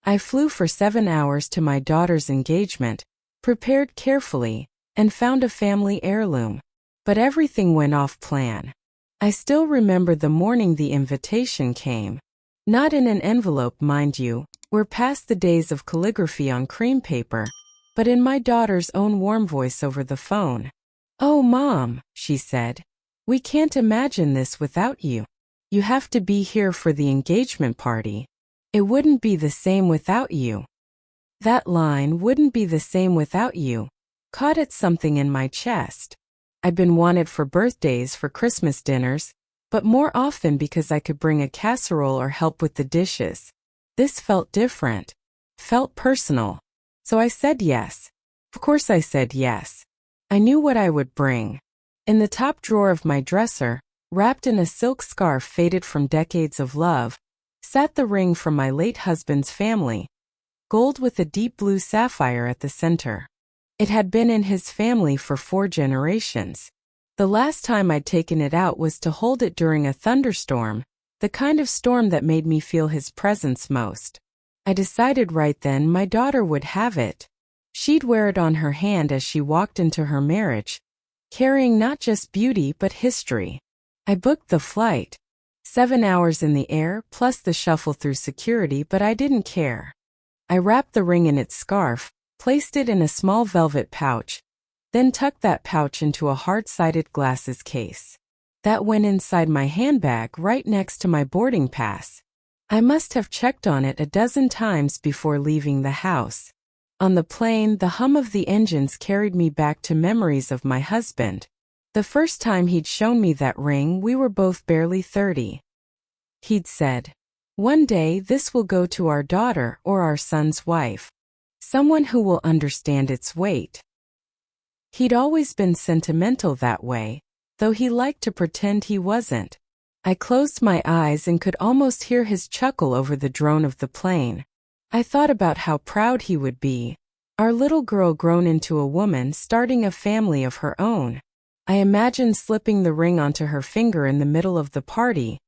I flew for 7 hours to my daughter's engagement, prepared carefully, and found a family heirloom. But everything went off plan. I still remember the morning the invitation came. Not in an envelope, mind you. We're past the days of calligraphy on cream paper, but in my daughter's own warm voice over the phone. "Oh, Mom," she said, "we can't imagine this without you. You have to be here for the engagement party. It wouldn't be the same without you." That line, "wouldn't be the same without you," caught at something in my chest. I'd been wanted for birthdays, for Christmas dinners, but more often because I could bring a casserole or help with the dishes. This felt different, felt personal. So I said yes. Of course I said yes. I knew what I would bring. In the top drawer of my dresser, wrapped in a silk scarf faded from decades of love, sat the ring from my late husband's family, gold with a deep blue sapphire at the center. It had been in his family for 4 generations. The last time I'd taken it out was to hold it during a thunderstorm, the kind of storm that made me feel his presence most. I decided right then my daughter would have it. She'd wear it on her hand as she walked into her marriage, carrying not just beauty but history. I booked the flight. 7 hours in the air, plus the shuffle through security, but I didn't care. I wrapped the ring in its scarf, placed it in a small velvet pouch, then tucked that pouch into a hard-sided glasses case. That went inside my handbag right next to my boarding pass. I must have checked on it a dozen times before leaving the house. On the plane, the hum of the engines carried me back to memories of my husband. The first time he'd shown me that ring, we were both barely 30. He'd said, "One day this will go to our daughter or our son's wife. Someone who will understand its weight." He'd always been sentimental that way, though he liked to pretend he wasn't. I closed my eyes and could almost hear his chuckle over the drone of the plane. I thought about how proud he would be. Our little girl grown into a woman, starting a family of her own. I imagined slipping the ring onto her finger in the middle of the party,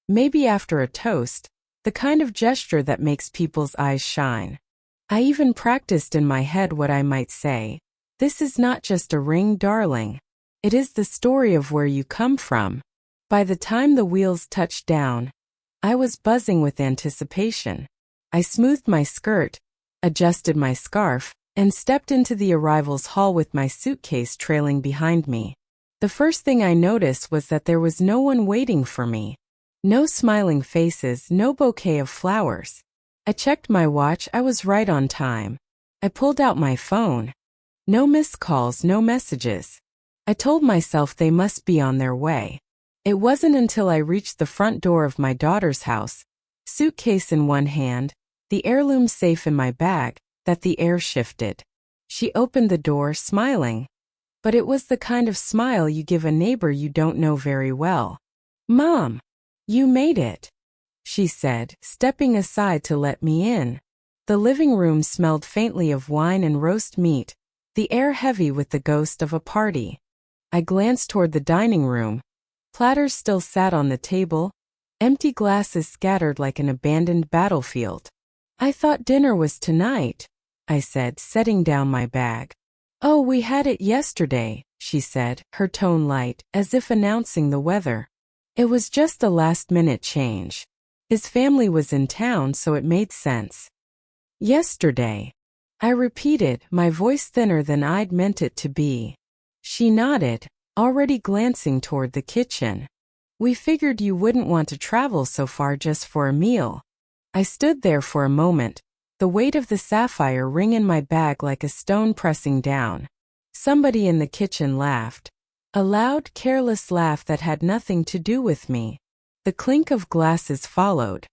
maybe after a toast, the kind of gesture that makes people's eyes shine. I even practiced in my head what I might say. "This is not just a ring, darling. It is the story of where you come from." By the time the wheels touched down, I was buzzing with anticipation. I smoothed my skirt, adjusted my scarf, and stepped into the arrivals hall with my suitcase trailing behind me. The first thing I noticed was that there was no one waiting for me. No smiling faces, no bouquet of flowers. I checked my watch. I was right on time. I pulled out my phone. No missed calls, no messages. I told myself they must be on their way. It wasn't until I reached the front door of my daughter's house, suitcase in one hand, the heirloom safe in my bag, that the air shifted. She opened the door, smiling. But it was the kind of smile you give a neighbor you don't know very well. "Mom, you made it," she said, stepping aside to let me in. The living room smelled faintly of wine and roast meat, the air heavy with the ghost of a party. I glanced toward the dining room. Platters still sat on the table, empty glasses scattered like an abandoned battlefield. "I thought dinner was tonight," I said, setting down my bag. "Oh, we had it yesterday," she said, her tone light, as if announcing the weather. It was just a last-minute change. His family was in town, so it made sense. "Yesterday," I repeated, my voice thinner than I'd meant it to be. She nodded, already glancing toward the kitchen. "We figured you wouldn't want to travel so far just for a meal." I stood there for a moment, the weight of the sapphire ring in my bag like a stone pressing down. Somebody in the kitchen laughed. A loud, careless laugh that had nothing to do with me. The clink of glasses followed.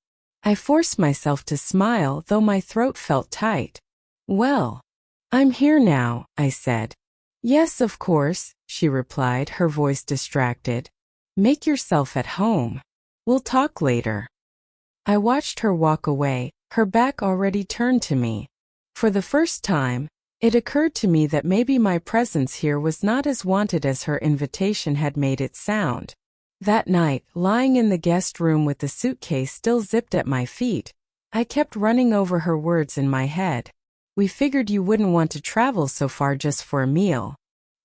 I forced myself to smile, though my throat felt tight. "Well, I'm here now," I said. "Yes, of course," she replied, her voice distracted. "Make yourself at home. We'll talk later." I watched her walk away, her back already turned to me. For the first time, it occurred to me that maybe my presence here was not as wanted as her invitation had made it sound. That night, lying in the guest room with the suitcase still zipped at my feet, I kept running over her words in my head. We figured you wouldn't want to travel so far just for a meal.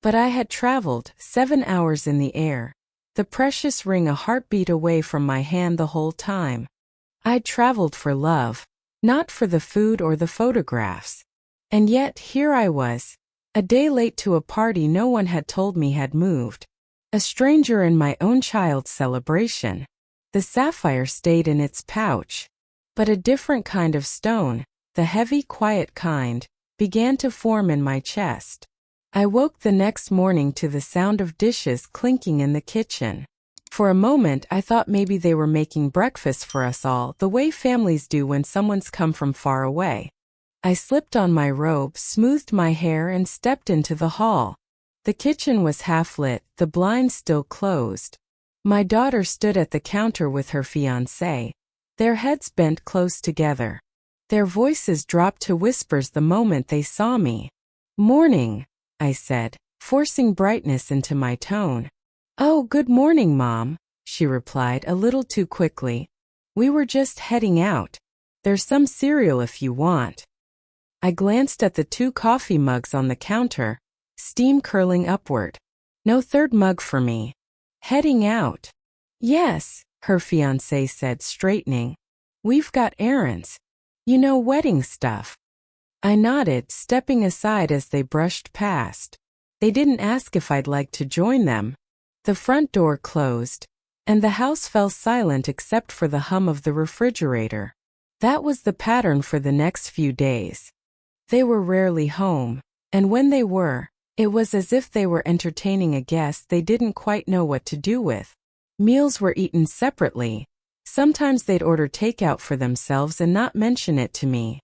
But I had traveled 7 hours in the air, the precious ring a heartbeat away from my hand the whole time. I'd traveled for love, not for the food or the photographs. And yet, here I was, a day late to a party no one had told me had moved. A stranger in my own child's celebration. The sapphire stayed in its pouch. But a different kind of stone, the heavy, quiet kind, began to form in my chest. I woke the next morning to the sound of dishes clinking in the kitchen. For a moment I thought maybe they were making breakfast for us all the way families do when someone's come from far away. I slipped on my robe, smoothed my hair, and stepped into the hall. The kitchen was half lit, the blinds still closed. My daughter stood at the counter with her fiancé, their heads bent close together. Their voices dropped to whispers the moment they saw me. "Morning," I said, forcing brightness into my tone. "Oh, good morning, Mom," she replied a little too quickly. "We were just heading out. There's some cereal if you want." I glanced at the 2 coffee mugs on the counter, steam curling upward. "No third mug for me." "Heading out?" "Yes," her fiancé said, straightening. "We've got errands. You know, wedding stuff." I nodded, stepping aside as they brushed past. They didn't ask if I'd like to join them. The front door closed, and the house fell silent except for the hum of the refrigerator. That was the pattern for the next few days. They were rarely home, and when they were, it was as if they were entertaining a guest they didn't quite know what to do with. Meals were eaten separately. Sometimes they'd order takeout for themselves and not mention it to me.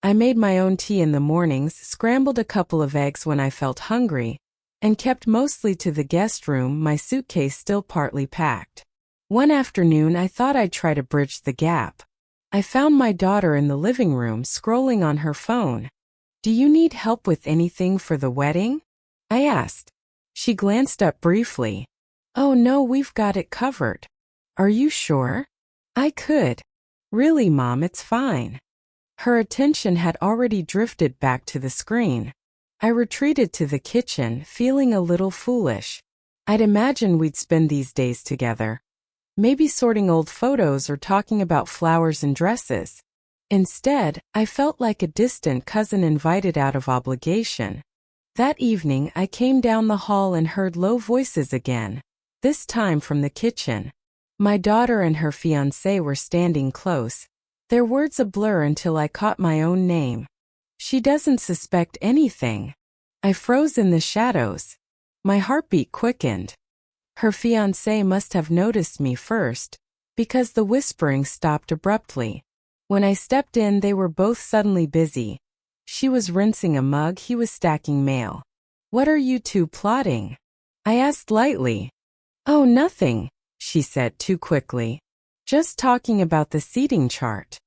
I made my own tea in the mornings, scrambled a couple of eggs when I felt hungry, and kept mostly to the guest room, my suitcase still partly packed. One afternoon I thought I'd try to bridge the gap. I found my daughter in the living room scrolling on her phone. "Do you need help with anything for the wedding?" I asked. She glanced up briefly. "Oh no, we've got it covered." "Are you sure?" I could. "Really, Mom, it's fine." Her attention had already drifted back to the screen. I retreated to the kitchen, feeling a little foolish. I'd imagined we'd spend these days together. Maybe sorting old photos or talking about flowers and dresses. Instead, I felt like a distant cousin invited out of obligation. That evening, I came down the hall and heard low voices again, this time from the kitchen. My daughter and her fiancé were standing close, their words a blur until I caught my own name. "She doesn't suspect anything." I froze in the shadows. My heartbeat quickened. Her fiancé must have noticed me first, because the whispering stopped abruptly. When I stepped in, they were both suddenly busy. She was rinsing a mug, he was stacking mail. "What are you two plotting?" I asked lightly. "Oh, nothing," she said too quickly. "Just talking about the seating chart."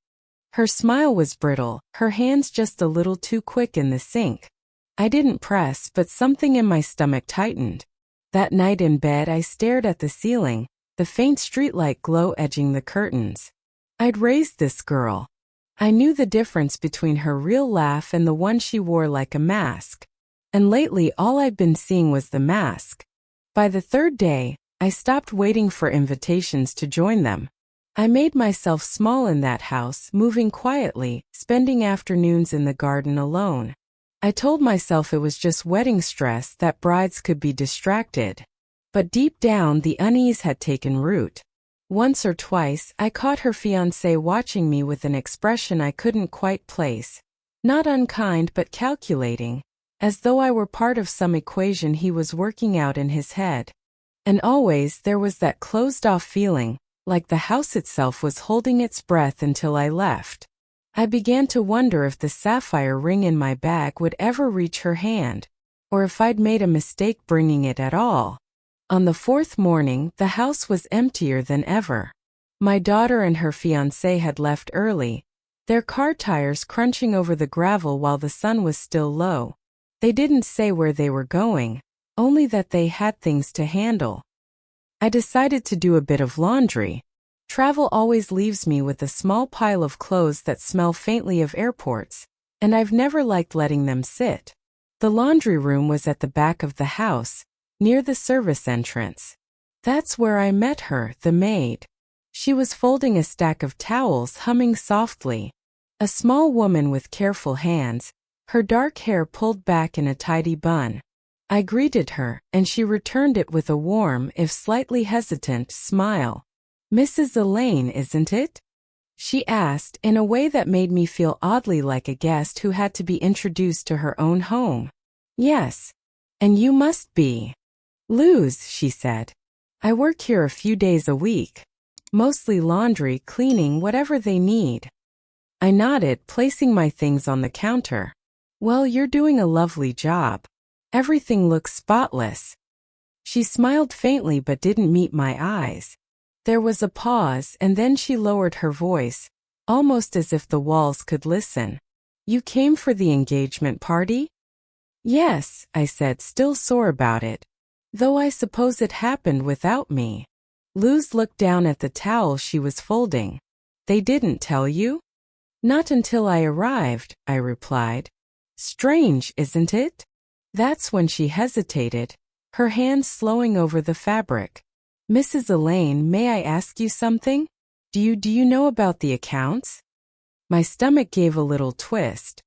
Her smile was brittle, her hands just a little too quick in the sink. I didn't press, but something in my stomach tightened. That night in bed, I stared at the ceiling, the faint streetlight glow edging the curtains. I'd raised this girl. I knew the difference between her real laugh and the one she wore like a mask. And lately all I'd been seeing was the mask. By the 3rd day, I stopped waiting for invitations to join them. I made myself small in that house, moving quietly, spending afternoons in the garden alone. I told myself it was just wedding stress, that brides could be distracted. But deep down, the unease had taken root. Once or twice, I caught her fiancé watching me with an expression I couldn't quite place. Not unkind but calculating, as though I were part of some equation he was working out in his head. And always there was that closed-off feeling, like the house itself was holding its breath until I left. I began to wonder if the sapphire ring in my bag would ever reach her hand, or if I'd made a mistake bringing it at all. On the 4th morning, the house was emptier than ever. My daughter and her fiancé had left early, their car tires crunching over the gravel while the sun was still low. They didn't say where they were going, only that they had things to handle. I decided to do a bit of laundry. Travel always leaves me with a small pile of clothes that smell faintly of airports, and I've never liked letting them sit. The laundry room was at the back of the house, near the service entrance. That's where I met her, the maid. She was folding a stack of towels, humming softly. A small woman with careful hands, her dark hair pulled back in a tidy bun. I greeted her, and she returned it with a warm, if slightly hesitant, smile. "Mrs. Elaine, isn't it?" she asked in a way that made me feel oddly like a guest who had to be introduced to her own home. "Yes. And you must be Luz," she said. "I work here a few days a week. Mostly laundry, cleaning, whatever they need." I nodded, placing my things on the counter. "Well, you're doing a lovely job. Everything looks spotless." She smiled faintly but didn't meet my eyes. There was a pause, and then she lowered her voice, almost as if the walls could listen. "You came for the engagement party?" "Yes," I said, still sore about it. "Though I suppose it happened without me." Luz looked down at the towel she was folding. "They didn't tell you?" "Not until I arrived," I replied. "Strange, isn't it?" That's when she hesitated, her hands slowing over the fabric. "Mrs. Elaine, may I ask you something? Do you know about the accounts?" My stomach gave a little twist.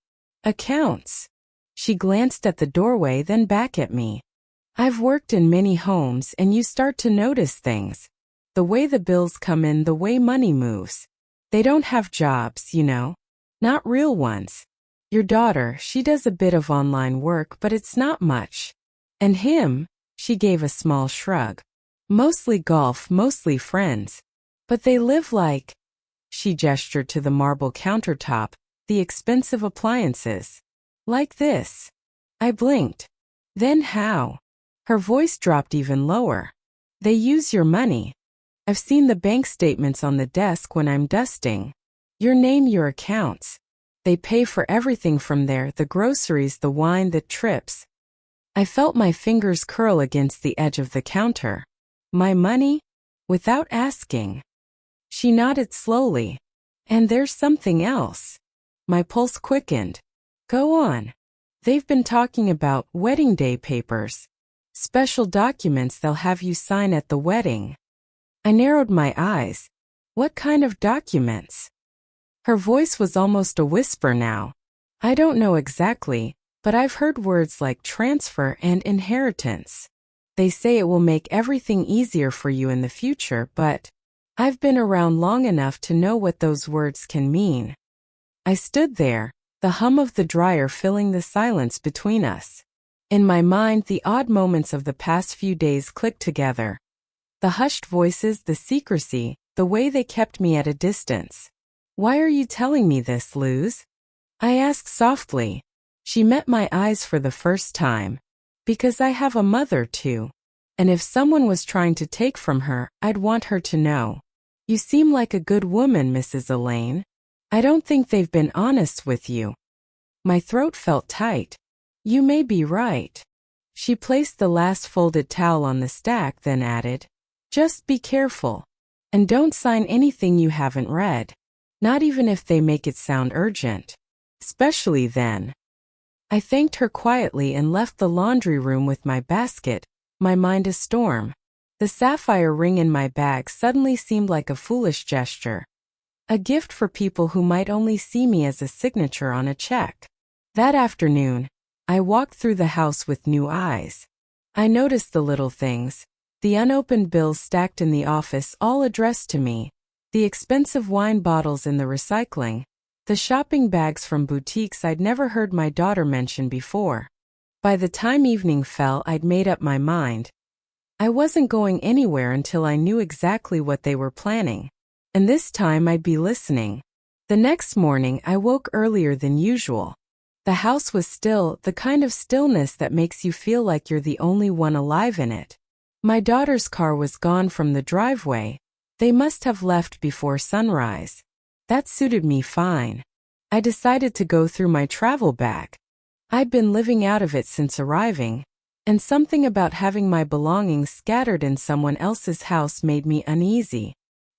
"Accounts?" She glanced at the doorway, then back at me. "I've worked in many homes, and you start to notice things. The way the bills come in, the way money moves. They don't have jobs, you know. Not real ones. Your daughter, she does a bit of online work, but it's not much. And him," she gave a small shrug. "Mostly golf, mostly friends. But they live like," she gestured to the marble countertop, the expensive appliances. "Like this." I blinked. "Then how?" Her voice dropped even lower. "They use your money. I've seen the bank statements on the desk when I'm dusting. Your name, your accounts. They pay for everything from there, the groceries, the wine, the trips." I felt my fingers curl against the edge of the counter. "My money? Without asking?" She nodded slowly. "And there's something else." My pulse quickened. "Go on." "They've been talking about wedding day papers. Special documents they'll have you sign at the wedding." I narrowed my eyes. "What kind of documents?" Her voice was almost a whisper now. "I don't know exactly, but I've heard words like transfer and inheritance. They say it will make everything easier for you in the future, but I've been around long enough to know what those words can mean." I stood there, the hum of the dryer filling the silence between us. In my mind, the odd moments of the past few days clicked together. The hushed voices, the secrecy, the way they kept me at a distance. "Why are you telling me this, Luz?" I asked softly. She met my eyes for the first time. "Because I have a mother too. And if someone was trying to take from her, I'd want her to know. You seem like a good woman, Mrs. Elaine. I don't think they've been honest with you." My throat felt tight. "You may be right." She placed the last folded towel on the stack, then added, "Just be careful. And don't sign anything you haven't read. Not even if they make it sound urgent. Especially then." I thanked her quietly and left the laundry room with my basket, my mind a storm. The sapphire ring in my bag suddenly seemed like a foolish gesture. A gift for people who might only see me as a signature on a check. That afternoon, I walked through the house with new eyes. I noticed the little things, the unopened bills stacked in the office all addressed to me, the expensive wine bottles in the recycling, the shopping bags from boutiques I'd never heard my daughter mention before. By the time evening fell, I'd made up my mind. I wasn't going anywhere until I knew exactly what they were planning. And this time I'd be listening. The next morning I woke earlier than usual. The house was still, the kind of stillness that makes you feel like you're the only one alive in it. My daughter's car was gone from the driveway. They must have left before sunrise. That suited me fine. I decided to go through my travel bag. I'd been living out of it since arriving, and something about having my belongings scattered in someone else's house made me uneasy.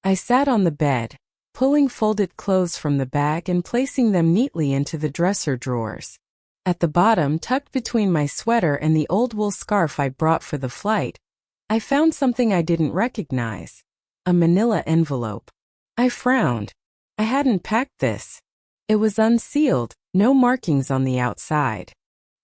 I sat on the bed, pulling folded clothes from the bag and placing them neatly into the dresser drawers. At the bottom, tucked between my sweater and the old wool scarf I brought for the flight, I found something I didn't recognize. A manila envelope. I frowned. I hadn't packed this. It was unsealed, no markings on the outside.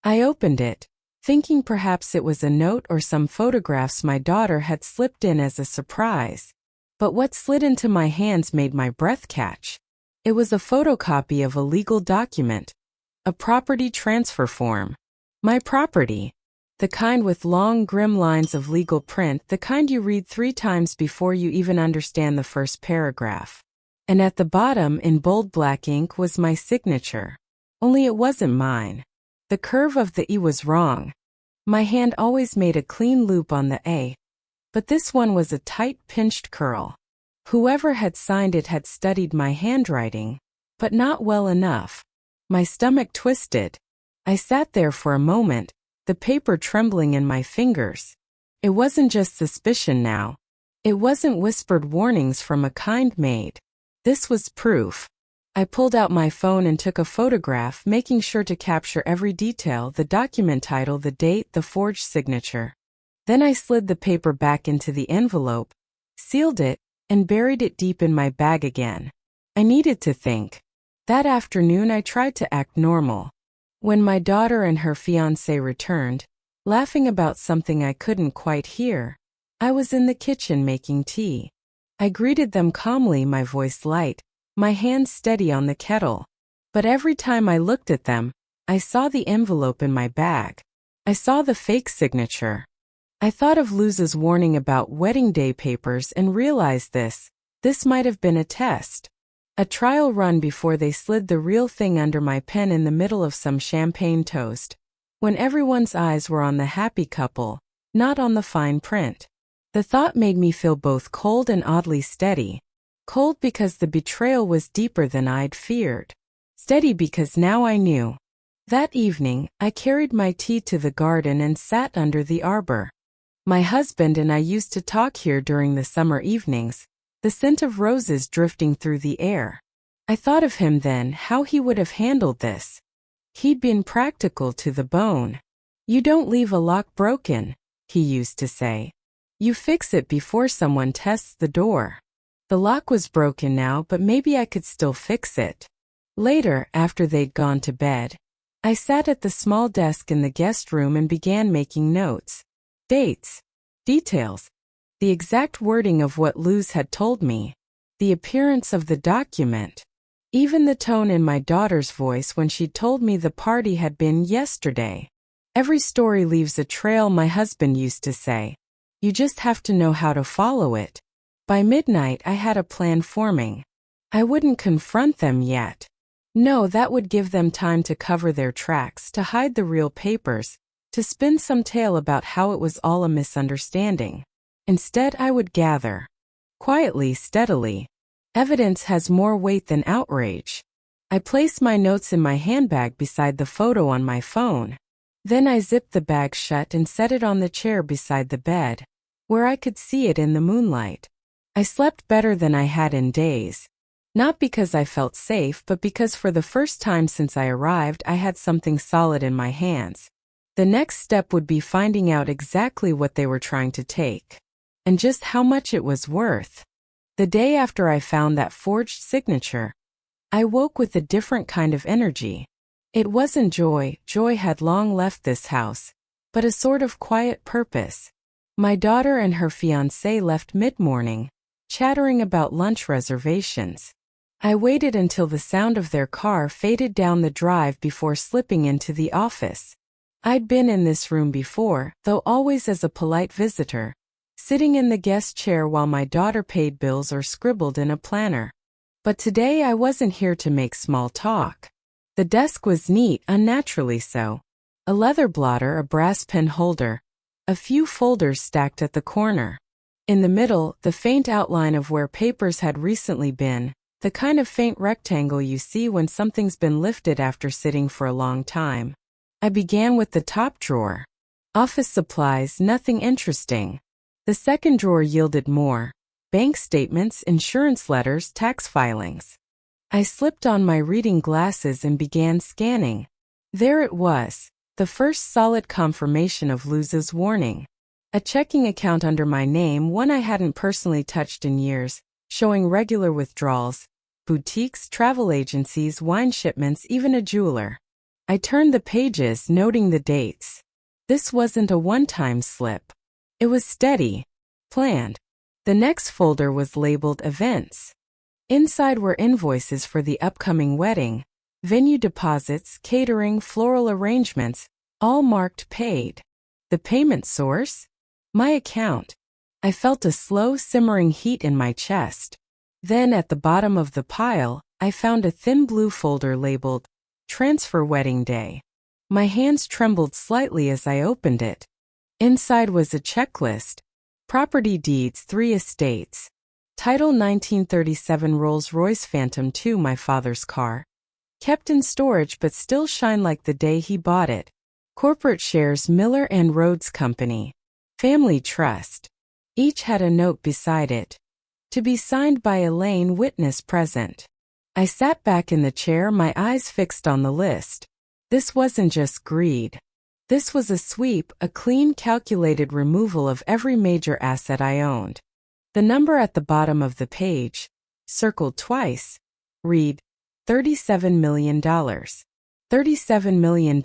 I opened it, thinking perhaps it was a note or some photographs my daughter had slipped in as a surprise. But what slid into my hands made my breath catch. It was a photocopy of a legal document. A property transfer form. My property. The kind with long, grim lines of legal print, the kind you read 3 times before you even understand the first paragraph. And at the bottom, in bold black ink, was my signature. Only it wasn't mine. The curve of the E was wrong. My hand always made a clean loop on the A. But this one was a tight, pinched curl. Whoever had signed it had studied my handwriting, but not well enough. My stomach twisted. I sat there for a moment, the paper trembling in my fingers. It wasn't just suspicion now. It wasn't whispered warnings from a kind maid. This was proof. I pulled out my phone and took a photograph, making sure to capture every detail, the document title, the date, the forged signature. Then I slid the paper back into the envelope, sealed it, and buried it deep in my bag again. I needed to think. That afternoon I tried to act normal. When my daughter and her fiancé returned, laughing about something I couldn't quite hear, I was in the kitchen making tea. I greeted them calmly, my voice light, my hands steady on the kettle. But every time I looked at them, I saw the envelope in my bag. I saw the fake signature. I thought of Luz's warning about wedding day papers and realized this might have been a test. A trial run before they slid the real thing under my pen in the middle of some champagne toast, when everyone's eyes were on the happy couple, not on the fine print. The thought made me feel both cold and oddly steady. Cold because the betrayal was deeper than I'd feared. Steady because now I knew. That evening, I carried my tea to the garden and sat under the arbor. My husband and I used to talk here during the summer evenings, the scent of roses drifting through the air. I thought of him then, how he would have handled this. He'd been practical to the bone. You don't leave a lock broken, he used to say. You fix it before someone tests the door. The lock was broken now, but maybe I could still fix it. Later, after they'd gone to bed, I sat at the small desk in the guest room and began making notes. Dates. Details. The exact wording of what Luz had told me. The appearance of the document. Even the tone in my daughter's voice when she told me the party had been yesterday. Every story leaves a trail, my husband used to say. You just have to know how to follow it. By midnight I had a plan forming. I wouldn't confront them yet. No, that would give them time to cover their tracks, to hide the real papers, to spin some tale about how it was all a misunderstanding. Instead, I would gather. Quietly, steadily. Evidence has more weight than outrage. I placed my notes in my handbag beside the photo on my phone. Then I zipped the bag shut and set it on the chair beside the bed, where I could see it in the moonlight. I slept better than I had in days. Not because I felt safe, but because for the first time since I arrived, I had something solid in my hands. The next step would be finding out exactly what they were trying to take. And just how much it was worth. The day after I found that forged signature, I woke with a different kind of energy. It wasn't joy, joy had long left this house, but a sort of quiet purpose. My daughter and her fiancé left mid-morning, chattering about lunch reservations. I waited until the sound of their car faded down the drive before slipping into the office. I'd been in this room before, though always as a polite visitor, sitting in the guest chair while my daughter paid bills or scribbled in a planner. But today I wasn't here to make small talk. The desk was neat, unnaturally so. A leather blotter, a brass pen holder, a few folders stacked at the corner. In the middle, the faint outline of where papers had recently been, the kind of faint rectangle you see when something's been lifted after sitting for a long time. I began with the top drawer. Office supplies, nothing interesting. The second drawer yielded more. bank statements, insurance letters, tax filings. I slipped on my reading glasses and began scanning. There it was, the first solid confirmation of Luz's warning. A checking account under my name, one I hadn't personally touched in years, showing regular withdrawals, boutiques, travel agencies, wine shipments, even a jeweler. I turned the pages, noting the dates. This wasn't a one-time slip. It was steady, planned. The next folder was labeled Events. Inside were invoices for the upcoming wedding, venue deposits, catering, floral arrangements, all marked paid. The payment source? My account. I felt a slow simmering heat in my chest. Then at the bottom of the pile, I found a thin blue folder labeled Transfer Wedding Day. My hands trembled slightly as I opened it. Inside was a checklist. Property deeds, 3 estates. Title 1937 Rolls-Royce Phantom 2, my father's car. Kept in storage but still shine like the day he bought it. Corporate shares, Miller and Rhodes Company. Family trust. Each had a note beside it. To be signed by Elaine, witness present. I sat back in the chair, my eyes fixed on the list. This wasn't just greed. This was a sweep, a clean, calculated removal of every major asset I owned. The number at the bottom of the page, circled twice, read, $37 million. $37 million.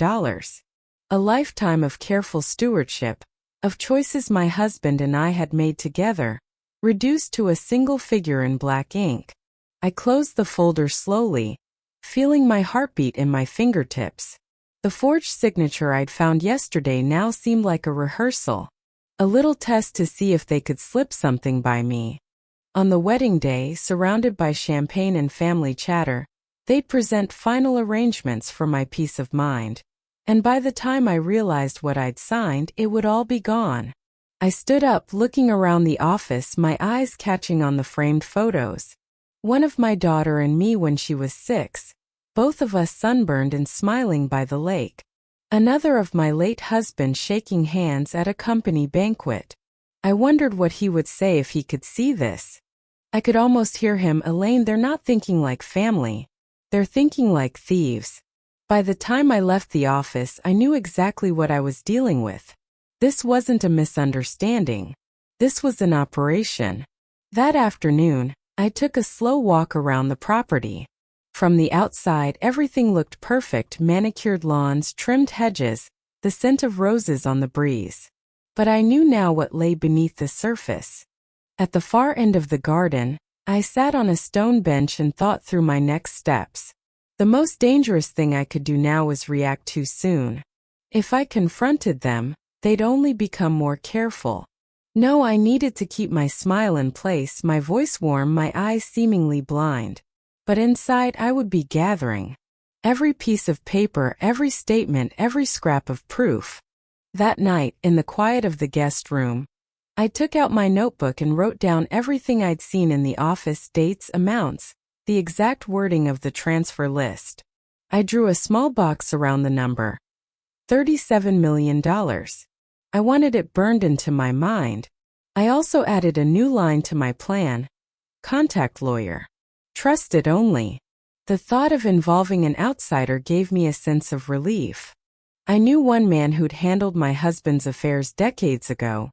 A lifetime of careful stewardship, of choices my husband and I had made together, reduced to a single figure in black ink. I closed the folder slowly, feeling my heartbeat in my fingertips. The forged signature I'd found yesterday now seemed like a rehearsal. A little test to see if they could slip something by me. On the wedding day, surrounded by champagne and family chatter, they'd present final arrangements for my peace of mind. And by the time I realized what I'd signed, it would all be gone. I stood up, looking around the office, my eyes catching on the framed photos. One of my daughter and me when she was 6, both of us sunburned and smiling by the lake. Another of my late husband shaking hands at a company banquet. I wondered what he would say if he could see this. I could almost hear him, Elaine, they're not thinking like family. They're thinking like thieves. By the time I left the office, I knew exactly what I was dealing with. This wasn't a misunderstanding. This was an operation. That afternoon, I took a slow walk around the property. From the outside, everything looked perfect, manicured lawns, trimmed hedges, the scent of roses on the breeze. But I knew now what lay beneath the surface. At the far end of the garden, I sat on a stone bench and thought through my next steps. The most dangerous thing I could do now was react too soon. If I confronted them, they'd only become more careful. No, I needed to keep my smile in place, my voice warm, my eyes seemingly blind. But inside I would be gathering. Every piece of paper, every statement, every scrap of proof. That night, in the quiet of the guest room, I took out my notebook and wrote down everything I'd seen in the office, dates, amounts, the exact wording of the transfer list. I drew a small box around the number. $37 million. I wanted it burned into my mind. I also added a new line to my plan. Contact lawyer. Trusted only. The thought of involving an outsider gave me a sense of relief. I knew one man who'd handled my husband's affairs decades ago.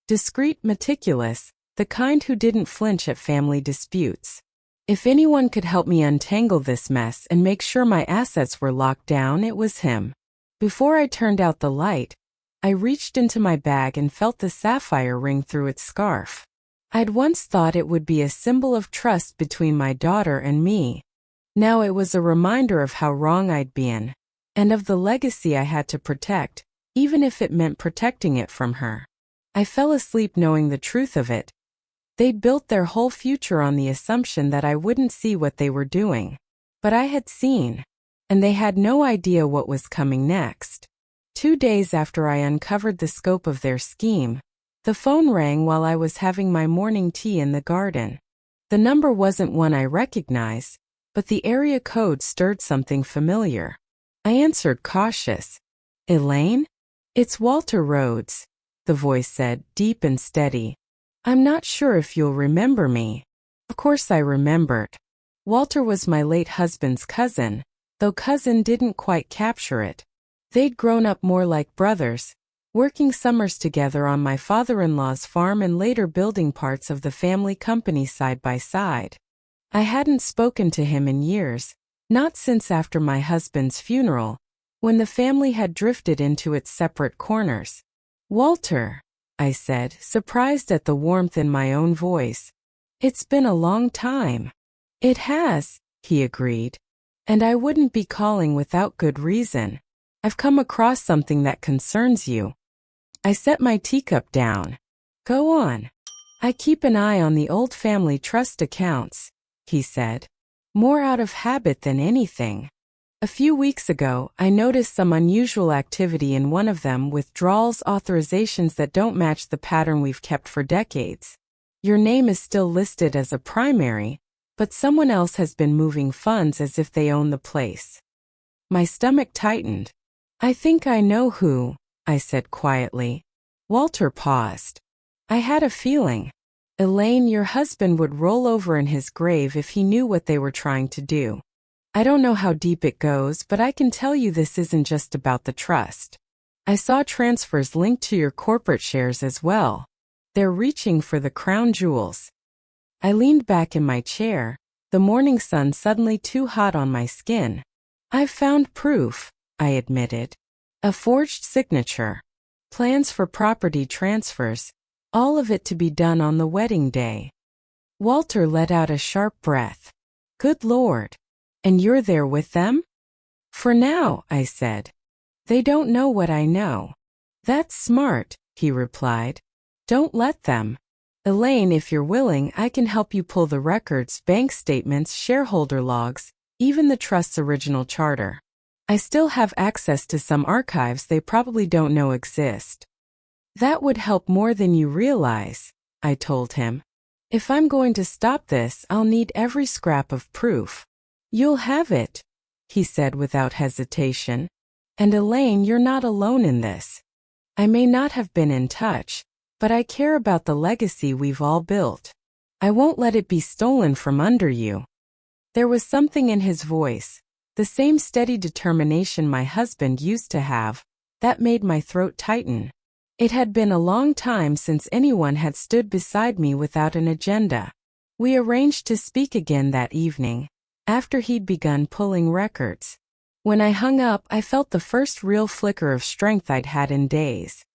Discreet, meticulous, the kind who didn't flinch at family disputes. If anyone could help me untangle this mess and make sure my assets were locked down, it was him. Before I turned out the light, I reached into my bag and felt the sapphire ring through its scarf. I'd once thought it would be a symbol of trust between my daughter and me. Now it was a reminder of how wrong I'd been, and of the legacy I had to protect, even if it meant protecting it from her. I fell asleep knowing the truth of it. They'd built their whole future on the assumption that I wouldn't see what they were doing. But I had seen, and they had no idea what was coming next. 2 days after I uncovered the scope of their scheme, the phone rang while I was having my morning tea in the garden. The number wasn't one I recognized, but the area code stirred something familiar. I answered, cautious. Elaine? It's Walter Rhodes, the voice said, deep and steady. I'm not sure if you'll remember me. Of course I remembered. Walter was my late husband's cousin, though cousin didn't quite capture it. They'd grown up more like brothers, working summers together on my father-in-law's farm and later building parts of the family company side by side. I hadn't spoken to him in years, not since after my husband's funeral, when the family had drifted into its separate corners. Walter, I said, surprised at the warmth in my own voice. It's been a long time. It has, he agreed. And I wouldn't be calling without good reason. I've come across something that concerns you. I set my teacup down. Go on. I keep an eye on the old family trust accounts, he said, more out of habit than anything. A few weeks ago, I noticed some unusual activity in one of them, withdrawals authorizations that don't match the pattern we've kept for decades. Your name is still listed as a primary, but someone else has been moving funds as if they own the place. My stomach tightened. I think I know who, I said quietly. Walter paused. I had a feeling. Elaine, your husband would roll over in his grave if he knew what they were trying to do. I don't know how deep it goes, but I can tell you this isn't just about the trust. I saw transfers linked to your corporate shares as well. They're reaching for the crown jewels. I leaned back in my chair, the morning sun suddenly too hot on my skin. I've found proof, I admitted. A forged signature. Plans for property transfers. All of it to be done on the wedding day. Walter let out a sharp breath. Good Lord. And you're there with them? For now, I said. They don't know what I know. That's smart, he replied. Don't let them. Elaine, if you're willing, I can help you pull the records, bank statements, shareholder logs, even the trust's original charter. I still have access to some archives they probably don't know exist. That would help more than you realize, I told him. If I'm going to stop this, I'll need every scrap of proof. You'll have it, he said without hesitation. And Elaine, you're not alone in this. I may not have been in touch, but I care about the legacy we've all built. I won't let it be stolen from under you. There was something in his voice, the same steady determination my husband used to have, that made my throat tighten. It had been a long time since anyone had stood beside me without an agenda. We arranged to speak again that evening, after he'd begun pulling records. When I hung up, I felt the first real flicker of strength I'd had in days.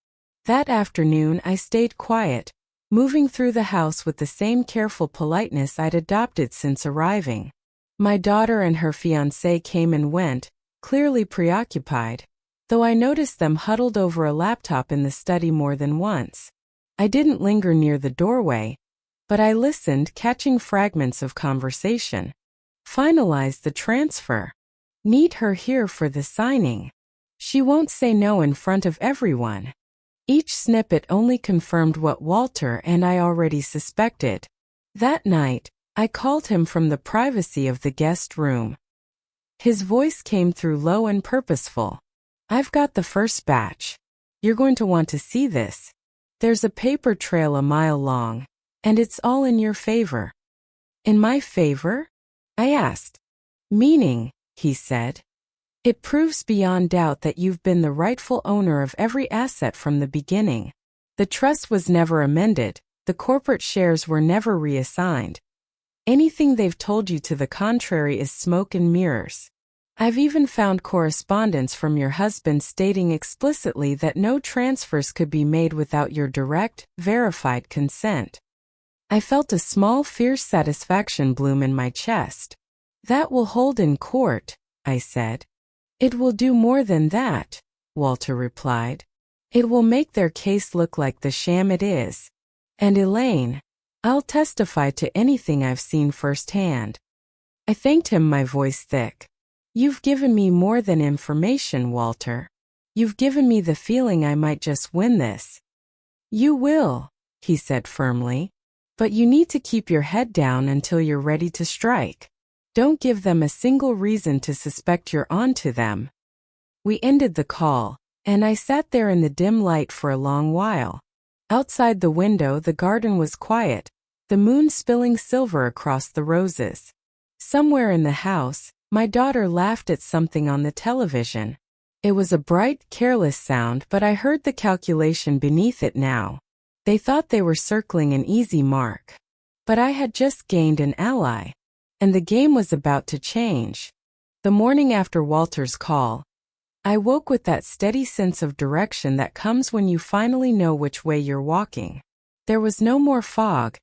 That afternoon, I stayed quiet, moving through the house with the same careful politeness I'd adopted since arriving. My daughter and her fiancé came and went, clearly preoccupied, though I noticed them huddled over a laptop in the study more than once. I didn't linger near the doorway, but I listened, catching fragments of conversation. Finalize the transfer. Need her here for the signing. She won't say no in front of everyone. Each snippet only confirmed what Walter and I already suspected. That night, I called him from the privacy of the guest room. His voice came through low and purposeful. I've got the first batch. You're going to want to see this. There's a paper trail a mile long, and it's all in your favor. In my favor? I asked. Meaning, he said. It proves beyond doubt that you've been the rightful owner of every asset from the beginning. The trust was never amended, the corporate shares were never reassigned. Anything they've told you to the contrary is smoke and mirrors. I've even found correspondence from your husband stating explicitly that no transfers could be made without your direct, verified consent. I felt a small, fierce satisfaction bloom in my chest. That will hold in court, I said. It will do more than that, Walter replied. It will make their case look like the sham it is. And Elaine, I'll testify to anything I've seen firsthand. I thanked him, my voice thick. You've given me more than information, Walter. You've given me the feeling I might just win this. You will, he said firmly. But you need to keep your head down until you're ready to strike. Don't give them a single reason to suspect you're onto them. We ended the call, and I sat there in the dim light for a long while. Outside the window, the garden was quiet, the moon spilling silver across the roses. Somewhere in the house, my daughter laughed at something on the television. It was a bright, careless sound, but I heard the calculation beneath it now. They thought they were circling an easy mark. But I had just gained an ally. And the game was about to change. The morning after Walter's call, I woke with that steady sense of direction that comes when you finally know which way you're walking. There was no more fog,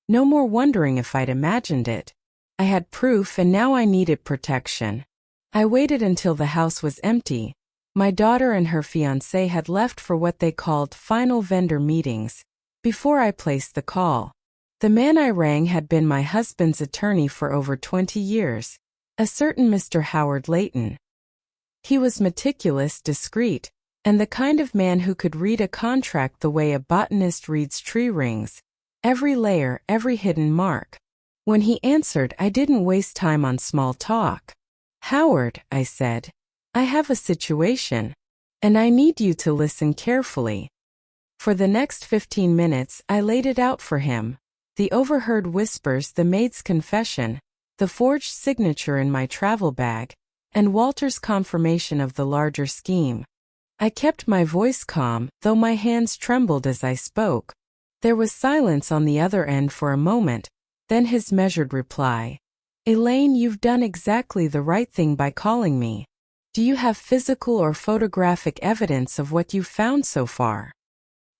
no more wondering if I'd imagined it. I had proof, and now I needed protection. I waited until the house was empty. My daughter and her fiancé had left for what they called final vendor meetings, before I placed the call. The man I rang had been my husband's attorney for over 20 years, a certain Mr. Howard Layton. He was meticulous, discreet, and the kind of man who could read a contract the way a botanist reads tree rings, every layer, every hidden mark. When he answered, I didn't waste time on small talk. "Howard," I said, "I have a situation, and I need you to listen carefully." For the next 15 minutes, I laid it out for him. The overheard whispers, the maid's confession, the forged signature in my travel bag, and Walter's confirmation of the larger scheme. I kept my voice calm, though my hands trembled as I spoke. There was silence on the other end for a moment, then his measured reply. "Elaine, you've done exactly the right thing by calling me. Do you have physical or photographic evidence of what you've found so far?"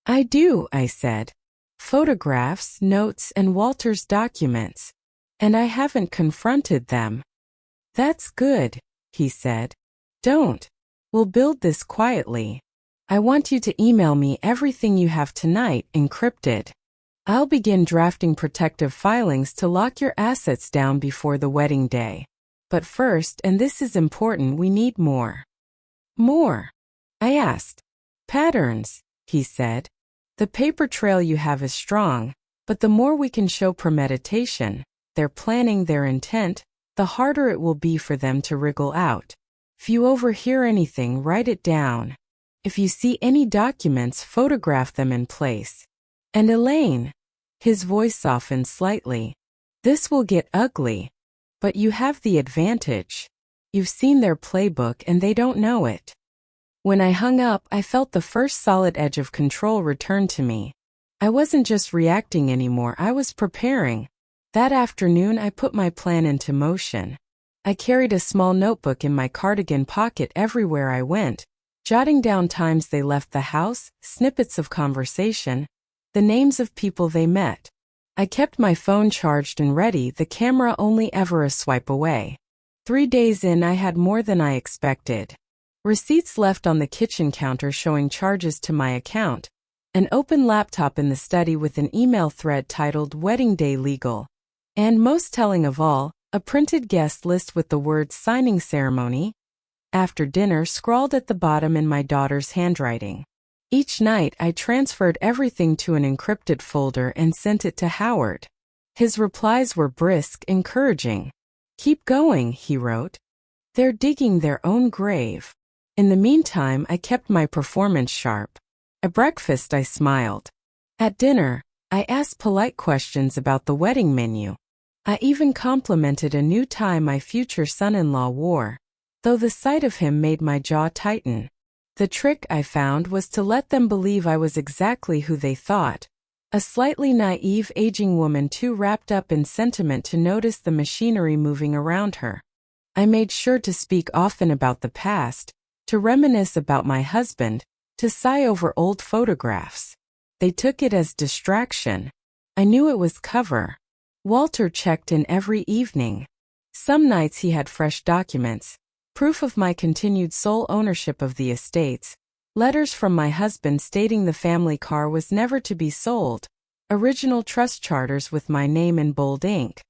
"I do," I said. "Photographs, notes, and Walter's documents. And I haven't confronted them." "That's good," he said. "Don't. We'll build this quietly. I want you to email me everything you have tonight, encrypted. I'll begin drafting protective filings to lock your assets down before the wedding day. But first, and this is important, we need more." "More?" I asked. "Patterns," he said. "The paper trail you have is strong, but the more we can show premeditation, their planning, their intent, the harder it will be for them to wriggle out. If you overhear anything, write it down. If you see any documents, photograph them in place. And Elaine," his voice softened slightly, "this will get ugly. But you have the advantage. You've seen their playbook and they don't know it." When I hung up, I felt the first solid edge of control return to me. I wasn't just reacting anymore, I was preparing. That afternoon, I put my plan into motion. I carried a small notebook in my cardigan pocket everywhere I went, jotting down times they left the house, snippets of conversation, the names of people they met. I kept my phone charged and ready, the camera only ever a swipe away. 3 days in, I had more than I expected. Receipts left on the kitchen counter showing charges to my account, an open laptop in the study with an email thread titled "Wedding Day Legal," and most telling of all, a printed guest list with the words "signing ceremony" after dinner scrawled at the bottom in my daughter's handwriting. Each night, I transferred everything to an encrypted folder and sent it to Howard. His replies were brisk, encouraging. "Keep going," he wrote. "They're digging their own grave." In the meantime, I kept my performance sharp. At breakfast, I smiled. At dinner, I asked polite questions about the wedding menu. I even complimented a new tie my future son-in-law wore, though the sight of him made my jaw tighten. The trick, I found, was to let them believe I was exactly who they thought, a slightly naive aging woman too wrapped up in sentiment to notice the machinery moving around her. I made sure to speak often about the past, to reminisce about my husband, to sigh over old photographs. They took it as distraction. I knew it was cover. Walter checked in every evening. Some nights he had fresh documents, proof of my continued sole ownership of the estates, letters from my husband stating the family car was never to be sold, original trust charters with my name in bold ink.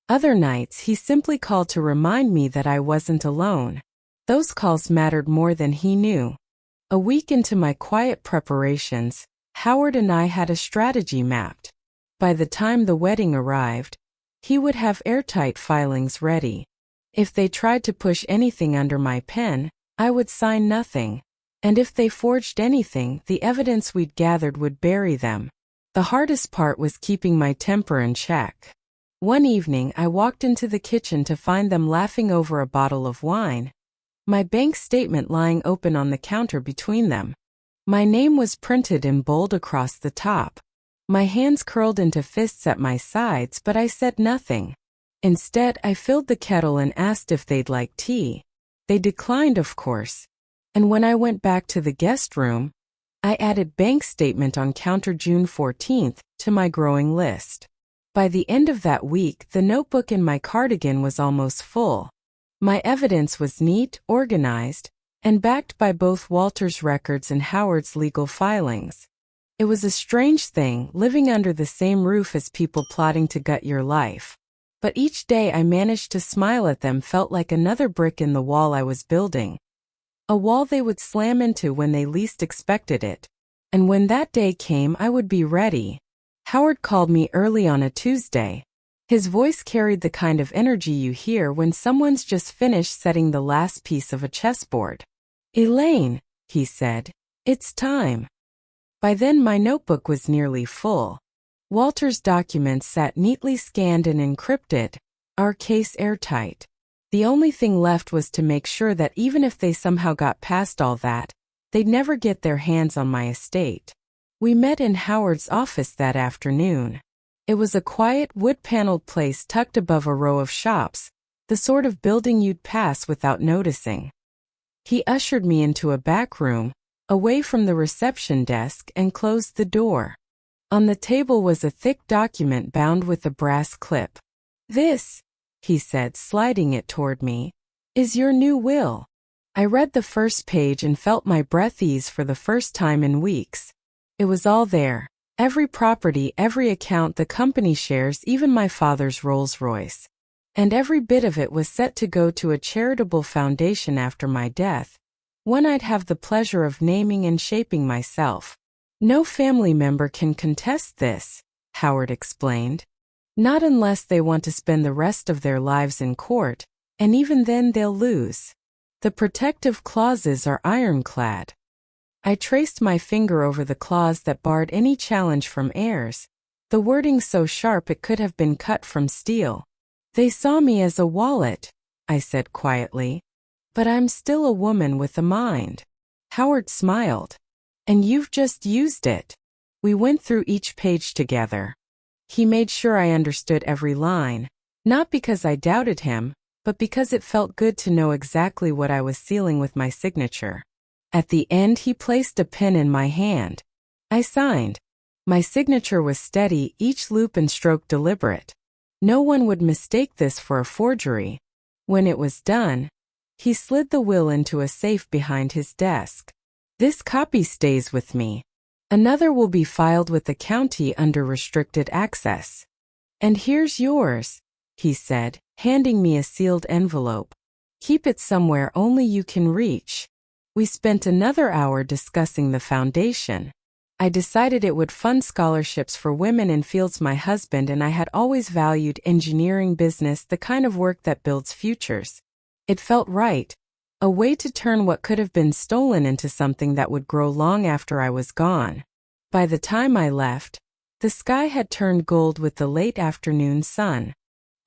Other nights he simply called to remind me that I wasn't alone. Those calls mattered more than he knew. A week into my quiet preparations, Howard and I had a strategy mapped. By the time the wedding arrived, he would have airtight filings ready. If they tried to push anything under my pen, I would sign nothing. And if they forged anything, the evidence we'd gathered would bury them. The hardest part was keeping my temper in check. One evening, I walked into the kitchen to find them laughing over a bottle of wine, my bank statement lying open on the counter between them. My name was printed in bold across the top. My hands curled into fists at my sides, but I said nothing. Instead, I filled the kettle and asked if they'd like tea. They declined, of course. And when I went back to the guest room, I added bank statement on counter June 14th to my growing list. By the end of that week, the notebook in my cardigan was almost full. My evidence was neat, organized, and backed by both Walter's records and Howard's legal filings. It was a strange thing, living under the same roof as people plotting to gut your life. But each day I managed to smile at them felt like another brick in the wall I was building. A wall they would slam into when they least expected it. And when that day came, I would be ready. Howard called me early on a Tuesday. His voice carried the kind of energy you hear when someone's just finished setting the last piece of a chessboard. "Elaine," he said, "it's time." By then my notebook was nearly full. Walter's documents sat neatly scanned and encrypted, our case airtight. The only thing left was to make sure that even if they somehow got past all that, they'd never get their hands on my estate. We met in Howard's office that afternoon. It was a quiet, wood-paneled place tucked above a row of shops, the sort of building you'd pass without noticing. He ushered me into a back room, away from the reception desk, and closed the door. On the table was a thick document bound with a brass clip. "This," he said, sliding it toward me, "is your new will." I read the first page and felt my breath ease for the first time in weeks. It was all there. Every property, every account, the company shares, even my father's Rolls-Royce. And every bit of it was set to go to a charitable foundation after my death, one I'd have the pleasure of naming and shaping myself. "No family member can contest this," Howard explained. "Not unless they want to spend the rest of their lives in court, and even then they'll lose. The protective clauses are ironclad." I traced my finger over the clause that barred any challenge from heirs, the wording so sharp it could have been cut from steel. "They saw me as a wallet," I said quietly. "But I'm still a woman with a mind." Howard smiled. "And you've just used it." We went through each page together. He made sure I understood every line, not because I doubted him, but because it felt good to know exactly what I was sealing with my signature. At the end, he placed a pen in my hand. I signed. My signature was steady, each loop and stroke deliberate. No one would mistake this for a forgery. When it was done, he slid the will into a safe behind his desk. "This copy stays with me. Another will be filed with the county under restricted access. And here's yours," he said, handing me a sealed envelope. "Keep it somewhere only you can reach." We spent another hour discussing the foundation. I decided it would fund scholarships for women in fields my husband and I had always valued: engineering, business, the kind of work that builds futures. It felt right, a way to turn what could have been stolen into something that would grow long after I was gone. By the time I left, the sky had turned gold with the late afternoon sun.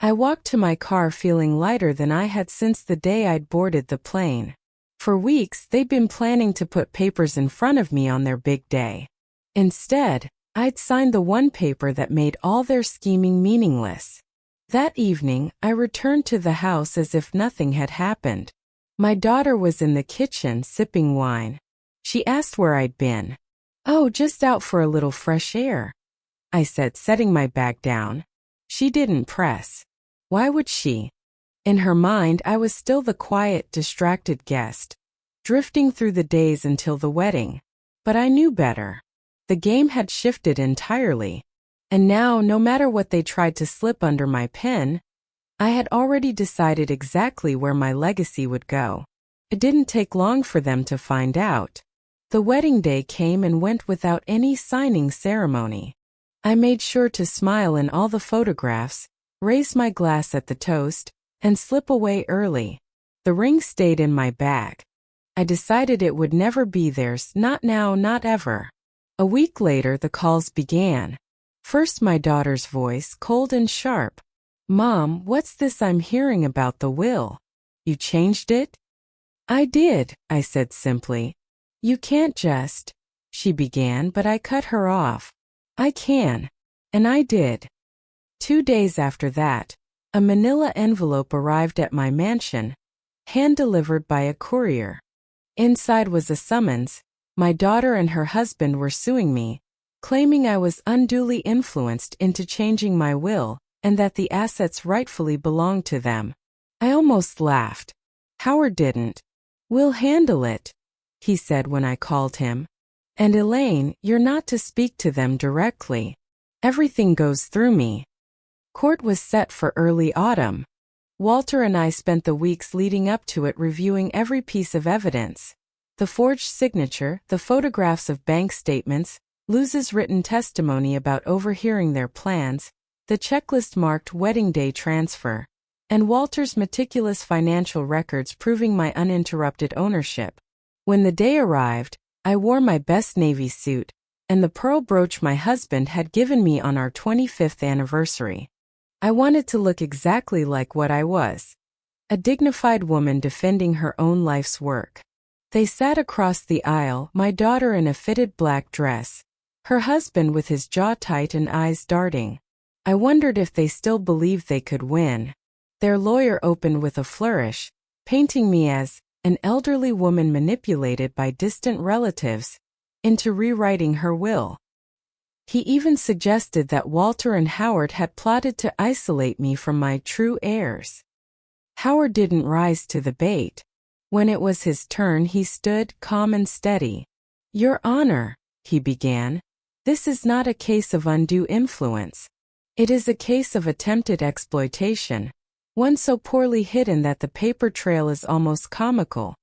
I walked to my car feeling lighter than I had since the day I'd boarded the plane. For weeks, they'd been planning to put papers in front of me on their big day. Instead, I'd signed the one paper that made all their scheming meaningless. That evening, I returned to the house as if nothing had happened. My daughter was in the kitchen sipping wine. She asked where I'd been. "Oh, just out for a little fresh air," I said, setting my bag down. She didn't press. Why would she? In her mind, I was still the quiet, distracted guest, drifting through the days until the wedding. But I knew better. The game had shifted entirely. And now, no matter what they tried to slip under my pen, I had already decided exactly where my legacy would go. It didn't take long for them to find out. The wedding day came and went without any signing ceremony. I made sure to smile in all the photographs, raise my glass at the toast, and slip away early. The ring stayed in my bag. I decided it would never be theirs, not now, not ever. A week later, the calls began. First, my daughter's voice, cold and sharp. "Mom, what's this I'm hearing about the will? You changed it?" "I did," I said simply. "You can't just," she began, but I cut her off. "I can." And I did. 2 days after that, a manila envelope arrived at my mansion, hand-delivered by a courier. Inside was a summons. My daughter and her husband were suing me, claiming I was unduly influenced into changing my will and that the assets rightfully belonged to them. I almost laughed. "Howard didn't. We'll handle it," he said when I called him. "And Elaine, you're not to speak to them directly. Everything goes through me." Court was set for early autumn. Walter and I spent the weeks leading up to it reviewing every piece of evidence. The forged signature, the photographs of bank statements, Luz's written testimony about overhearing their plans, the checklist marked wedding day transfer, and Walter's meticulous financial records proving my uninterrupted ownership. When the day arrived, I wore my best navy suit, and the pearl brooch my husband had given me on our 25th anniversary. I wanted to look exactly like what I was, a dignified woman defending her own life's work. They sat across the aisle, my daughter in a fitted black dress, her husband with his jaw tight and eyes darting. I wondered if they still believed they could win. Their lawyer opened with a flourish, painting me as an elderly woman manipulated by distant relatives into rewriting her will. He even suggested that Walter and Howard had plotted to isolate me from my true heirs. Howard didn't rise to the bait. When it was his turn, he stood calm and steady. "Your Honor," he began, "this is not a case of undue influence. It is a case of attempted exploitation, one so poorly hidden that the paper trail is almost comical."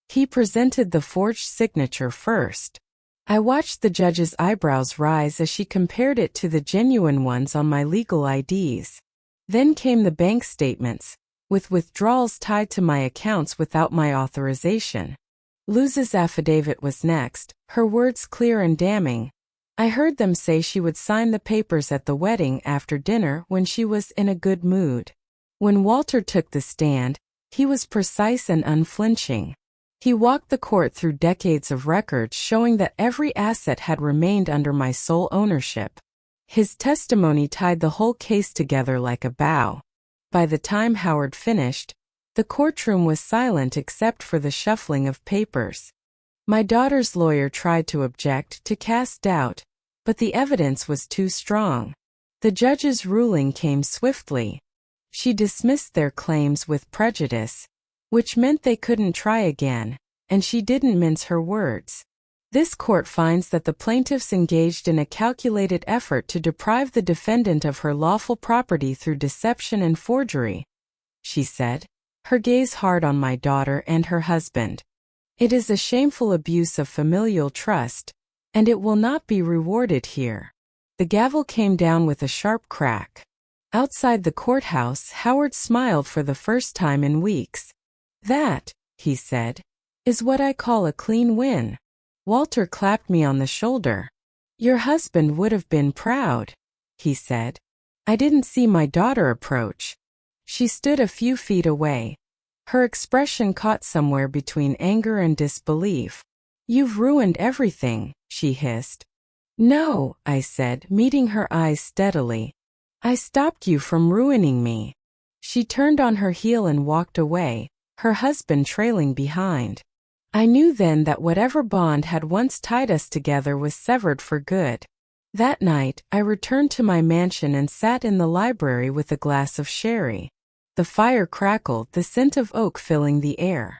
He presented the forged signature first. I watched the judge's eyebrows rise as she compared it to the genuine ones on my legal IDs. Then came the bank statements, with withdrawals tied to my accounts without my authorization. Luz's affidavit was next, her words clear and damning. I heard them say she would sign the papers at the wedding after dinner when she was in a good mood. When Walter took the stand, he was precise and unflinching. He walked the court through decades of records showing that every asset had remained under my sole ownership. His testimony tied the whole case together like a bow. By the time Howard finished, the courtroom was silent except for the shuffling of papers. My daughter's lawyer tried to object, to cast doubt, but the evidence was too strong. The judge's ruling came swiftly. She dismissed their claims with prejudice, which meant they couldn't try again, and she didn't mince her words. "This court finds that the plaintiffs engaged in a calculated effort to deprive the defendant of her lawful property through deception and forgery," she said, her gaze hard on my daughter and her husband. "It is a shameful abuse of familial trust, and it will not be rewarded here." The gavel came down with a sharp crack. Outside the courthouse, Howard smiled for the first time in weeks. "That," he said, "is what I call a clean win." Walter clapped me on the shoulder. "Your husband would have been proud," he said. I didn't see my daughter approach. She stood a few feet away. Her expression caught somewhere between anger and disbelief. "You've ruined everything," she hissed. "No," I said, meeting her eyes steadily. "I stopped you from ruining me." She turned on her heel and walked away, her husband trailing behind. I knew then that whatever bond had once tied us together was severed for good. That night, I returned to my mansion and sat in the library with a glass of sherry. The fire crackled, the scent of oak filling the air.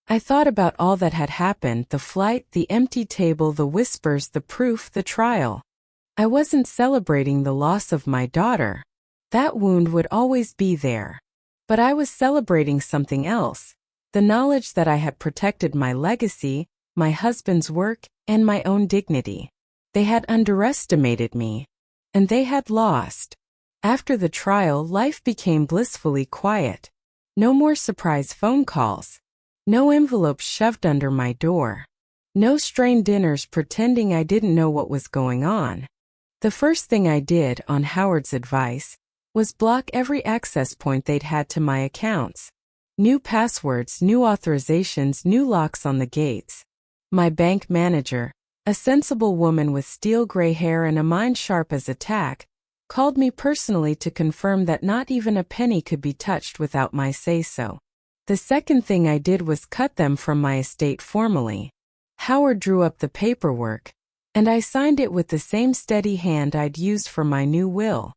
I thought about all that had happened, the flight, the empty table, the whispers, the proof, the trial. I wasn't celebrating the loss of my daughter. That wound would always be there. But I was celebrating something else. The knowledge that I had protected my legacy, my husband's work, and my own dignity. They had underestimated me. And they had lost. After the trial, life became blissfully quiet. No more surprise phone calls. No envelopes shoved under my door. No strained dinners pretending I didn't know what was going on. The first thing I did, on Howard's advice, was block every access point they'd had to my accounts. New passwords, new authorizations, new locks on the gates. My bank manager, a sensible woman with steel gray hair and a mind sharp as a tack, called me personally to confirm that not even a penny could be touched without my say-so. The second thing I did was cut them from my estate formally. Howard drew up the paperwork, and I signed it with the same steady hand I'd used for my new will.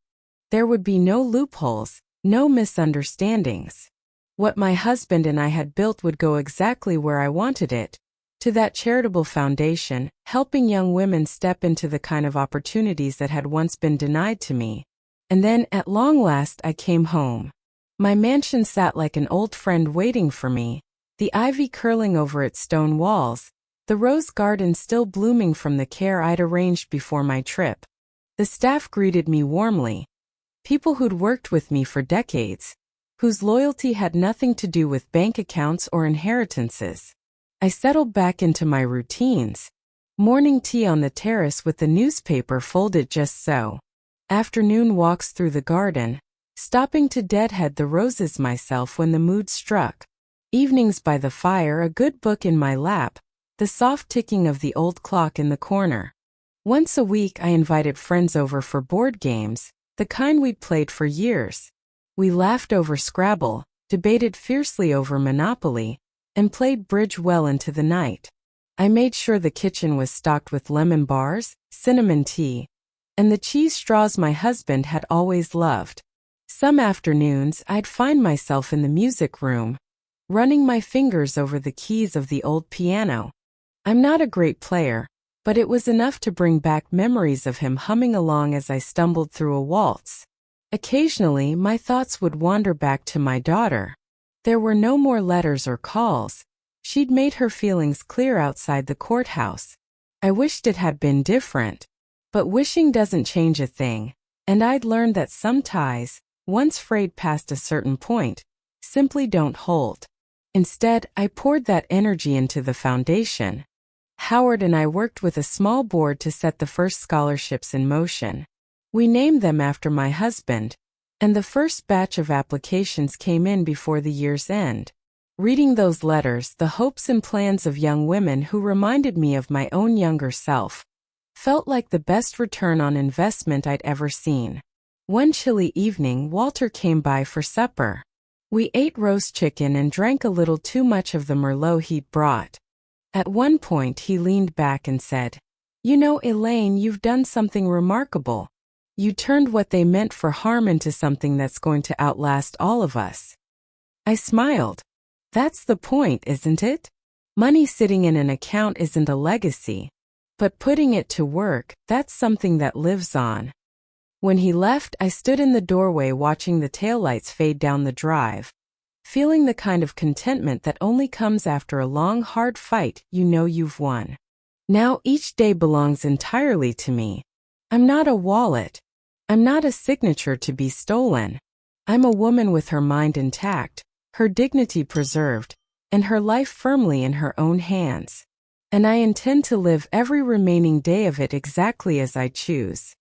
There would be no loopholes, no misunderstandings. What my husband and I had built would go exactly where I wanted it, to that charitable foundation, helping young women step into the kind of opportunities that had once been denied to me. And then, at long last, I came home. My mansion sat like an old friend waiting for me, the ivy curling over its stone walls, the rose garden still blooming from the care I'd arranged before my trip. The staff greeted me warmly. People who'd worked with me for decades, whose loyalty had nothing to do with bank accounts or inheritances. I settled back into my routines. Morning tea on the terrace with the newspaper folded just so. Afternoon walks through the garden, stopping to deadhead the roses myself when the mood struck. Evenings by the fire, a good book in my lap, the soft ticking of the old clock in the corner. Once a week I invited friends over for board games, the kind we'd played for years. We laughed over Scrabble, debated fiercely over Monopoly, and played bridge well into the night. I made sure the kitchen was stocked with lemon bars, cinnamon tea, and the cheese straws my husband had always loved. Some afternoons I'd find myself in the music room, running my fingers over the keys of the old piano. I'm not a great player, but it was enough to bring back memories of him humming along as I stumbled through a waltz. Occasionally, my thoughts would wander back to my daughter. There were no more letters or calls. She'd made her feelings clear outside the courthouse. I wished it had been different, but wishing doesn't change a thing, and I'd learned that some ties, once frayed past a certain point, simply don't hold. Instead, I poured that energy into the foundation. Howard and I worked with a small board to set the first scholarships in motion. We named them after my husband, and the first batch of applications came in before the year's end. Reading those letters, the hopes and plans of young women who reminded me of my own younger self, felt like the best return on investment I'd ever seen. One chilly evening, Walter came by for supper. We ate roast chicken and drank a little too much of the Merlot he'd brought. At one point he leaned back and said, "You know, Elaine, you've done something remarkable. You turned what they meant for harm into something that's going to outlast all of us." I smiled. That's the point, isn't it? Money sitting in an account isn't a legacy, but putting it to work, that's something that lives on. When he left, I stood in the doorway watching the taillights fade down the drive, feeling the kind of contentment that only comes after a long, hard fight you know you've won. Now each day belongs entirely to me. I'm not a wallet. I'm not a signature to be stolen. I'm a woman with her mind intact, her dignity preserved, and her life firmly in her own hands. And I intend to live every remaining day of it exactly as I choose.